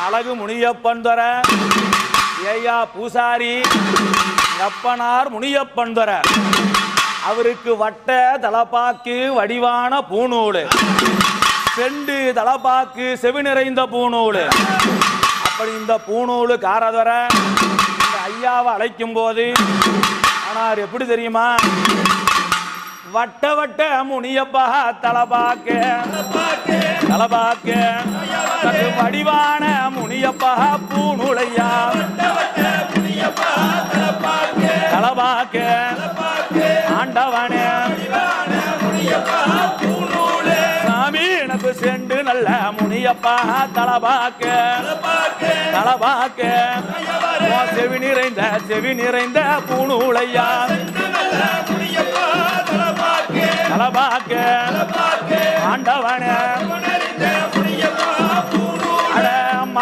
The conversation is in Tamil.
அழகு முனியப்பன் தர ஏயா பூசாரி அப்பனார் முனியப்பன் தர அவருக்கு வட்ட தலப்பாக்கு வடிவான பூநூல் செண்டு தலப்பாக்கு செவி நிறைந்த பூநூல் அப்படி இந்த பூநூல் காரதர இந்த ஐயாவை அழைக்கும் போது ஆனார் எப்படி தெரியுமா வட்ட வட்ட முனியப்பா தலப்பாக்கு தலப்பாக்கு வடிவான முனியப்பா பூநூலையா தலப்பாக்கு ஆண்டவனே சாமி எனக்கு செண்டு நல்ல முனியப்பா தலப்பாக்கு தலப்பாக்கு செவி நிறைந்த பூநூலையா தலப்பாக்கு ஆண்டவனே